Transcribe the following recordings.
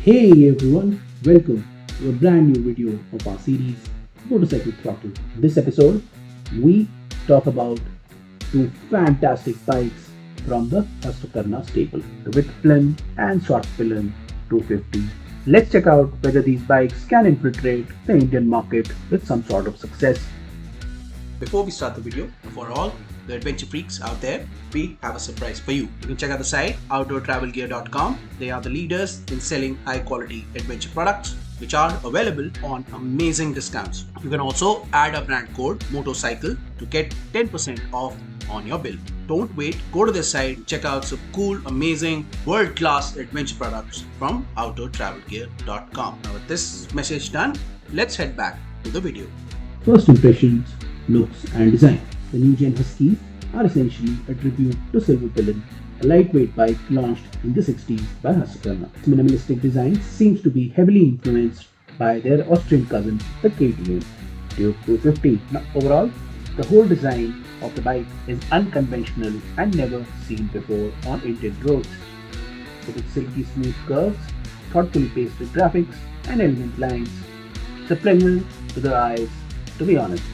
Hey everyone, welcome to a brand new video of our series Motorcycle Throttle. In this episode, we talk about two fantastic bikes from the Husqvarna stable, the Vitpilen and Svartpilen 250. Let's check out whether these bikes can infiltrate the Indian market with some sort of success. Before we start the video, for all the adventure freaks out there, we have a surprise for you. You can check out the site outdoortravelgear.com. They are the leaders in selling high quality adventure products which are available on amazing discounts. You can also add a brand code Motopsychcle to get 10% off on your bill. Don't wait, go to their site, check out some cool, amazing, world-class adventure products from outdoortravelgear.com. Now with this message done, let's head back to the video. First impressions, looks and design. The new gen Huskies are essentially a tribute to Silverpilen, a lightweight bike launched in the 60s by Husqvarna. Its minimalistic design seems to be heavily influenced by their Austrian cousin, the KTM Duke 250. Now, overall, the whole design of the bike is unconventional and never seen before on Indian roads. With its silky smooth curves, thoughtfully pasted graphics, and elegant lines, it's a pleasure to the eyes, to be honest.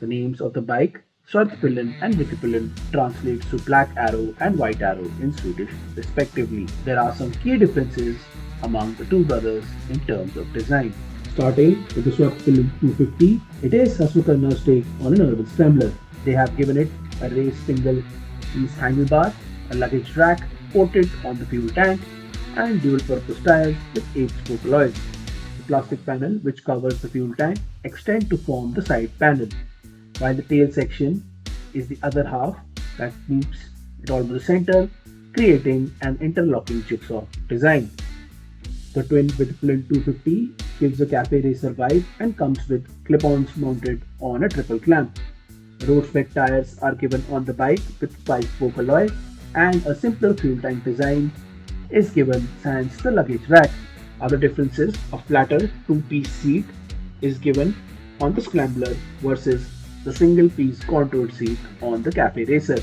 The names of the bike, Svartpilen and Vitpilen, translates to black arrow and white arrow in Swedish respectively. There are some key differences among the two brothers in terms of design. Starting with the Svartpilen 250, it is Husqvarna's take on an urban scrambler. They have given it a raised single-piece handlebar, a luggage rack ported on the fuel tank, and dual-purpose tires with 8-spoke alloys. The plastic panel which covers the fuel tank extends to form the side panel, while the tail section is the other half that meets it almost center, creating an interlocking jigsaw design. The twin Vitpilen 250 gives a cafe racer vibe and comes with clip-ons mounted on a triple clamp. Road spec tires are given on the bike with 5-spoke alloy, and a simpler fuel tank design is given sans the luggage rack. Other differences: a flatter 2-piece seat is given on the Scrambler versus the single-piece contoured seat on the Cafe Racer,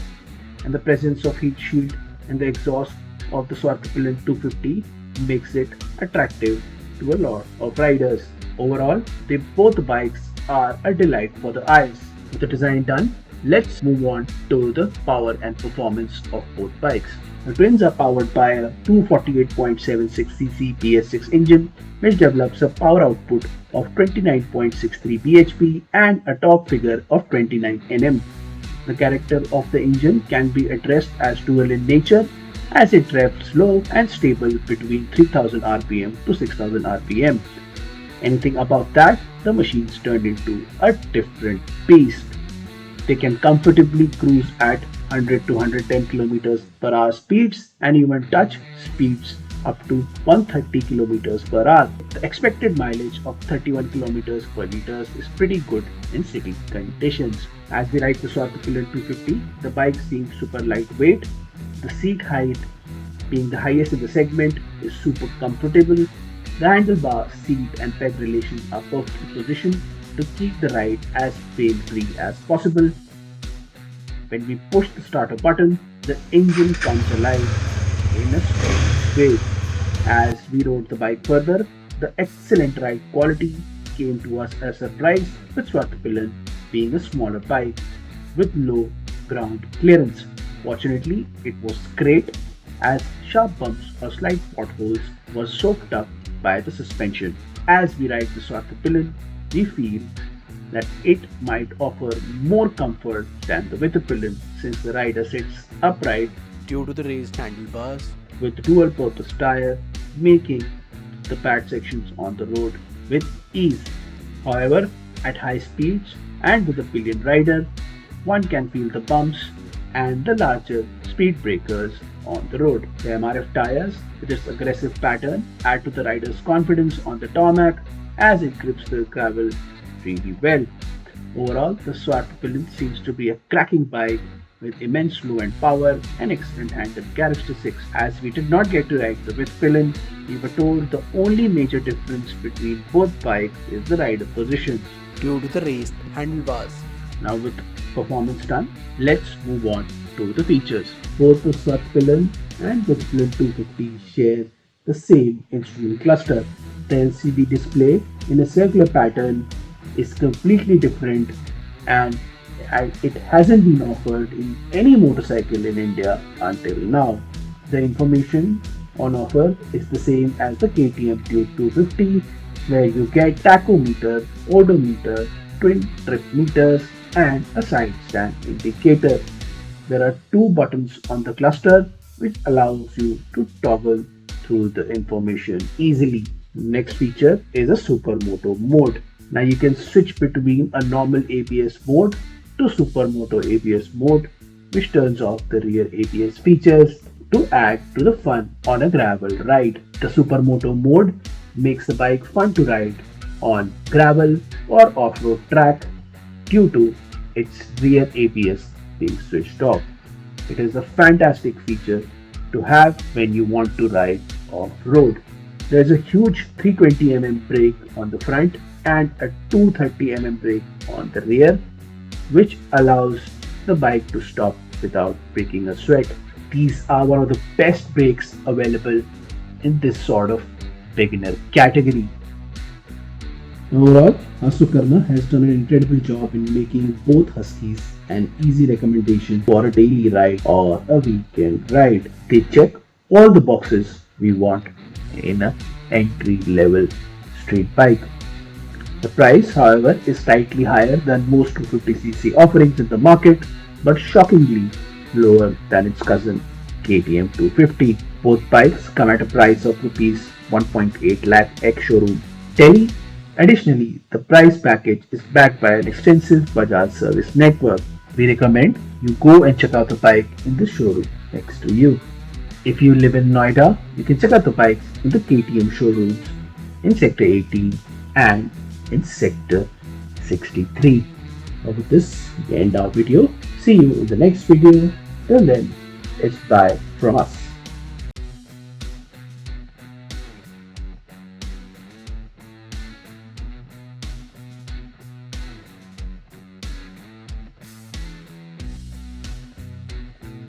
and the presence of heat shield in the exhaust of the Svartpilen 250 makes it attractive to a lot of riders. Overall, both bikes are a delight for the eyes. With the design done, let's move on to the power and performance of both bikes. The twins are powered by a 248.76cc PS6 engine, which develops a power output of 29.63 bhp and a torque figure of 29 Nm. The character of the engine can be addressed as dual in nature, as it revs slow and stable between 3000 rpm to 6000 rpm. Anything above that, the machines turn into a different beast. They can comfortably cruise at 100 to 110 km per hour speeds and even touch speeds up to 130 km per hour. The expected mileage of 31 km per litre is pretty good in city conditions. As we ride the Svartpilen 250, the bike seems super lightweight. The seat height, being the highest in the segment, is super comfortable. The handlebar, seat and peg relations are perfectly positioned to keep the ride as pain-free as possible. When we push the starter button, the engine comes alive in a strange way. As we rode the bike further, the excellent ride quality came to us as a surprise, with Svartpilen being a smaller bike with low ground clearance. Fortunately, it was great, as sharp bumps or slight potholes were soaked up by the suspension. As we ride the Svartpilen, we feel that it might offer more comfort than the Vitpilen, since the rider sits upright Due to the raised handlebars, with dual purpose tire, making the pad sections on the road with ease. However, at high speeds and with a pillion rider, one can feel the bumps and the larger speed breakers on the road. The MRF tires with its aggressive pattern add to the rider's confidence on the tarmac as it grips the gravel really well. Overall, the Svartpilen seems to be a cracking bike with immense flow and power and excellent handle characteristics. As we did not get to ride the Vitpilen, we were told the only major difference between both bikes is the rider position due to the raised handlebars. Now with performance done, let's move on to the features. Both the Svartpilen and Vitpilen 250 share the same instrument cluster. The LCD display in a circular pattern is completely different, and it hasn't been offered in any motorcycle in India until now. The information on offer is the same as the KTM Tube 250, where you get tachometer, odometer, twin trip meters, and a side stand indicator. There are two buttons on the cluster which allows you to toggle through the information easily. Next feature is a supermoto mode. Now you can switch between a normal ABS mode to supermoto ABS mode, which turns off the rear ABS features to add to the fun on a gravel ride. The supermoto mode makes the bike fun to ride on gravel or off-road track due to its rear ABS being switched off. It is a fantastic feature to have when you want to ride off-road. There is a huge 320 mm brake on the front and a 230 mm brake on the rear, which allows the bike to stop without breaking a sweat. These are one of the best brakes available in this sort of beginner category. Overall, Husqvarna has done an incredible job in making both Huskies an easy recommendation for a daily ride or a weekend ride. They check all the boxes we want in an entry-level street bike. The price, however, is slightly higher than most 250cc offerings in the market, but shockingly lower than its cousin KTM 250. Both bikes come at a price of Rs 1.8 lakh ex-showroom. Additionally, the price package is backed by an extensive Bajaj service network. We recommend you go and check out the bike in the showroom next to you. If you live in Noida, you can check out the bikes in the KTM showrooms in Sector 18 and in Sector 63. Now with this, we end our video. See you in the next video. Till then, it's bye from us.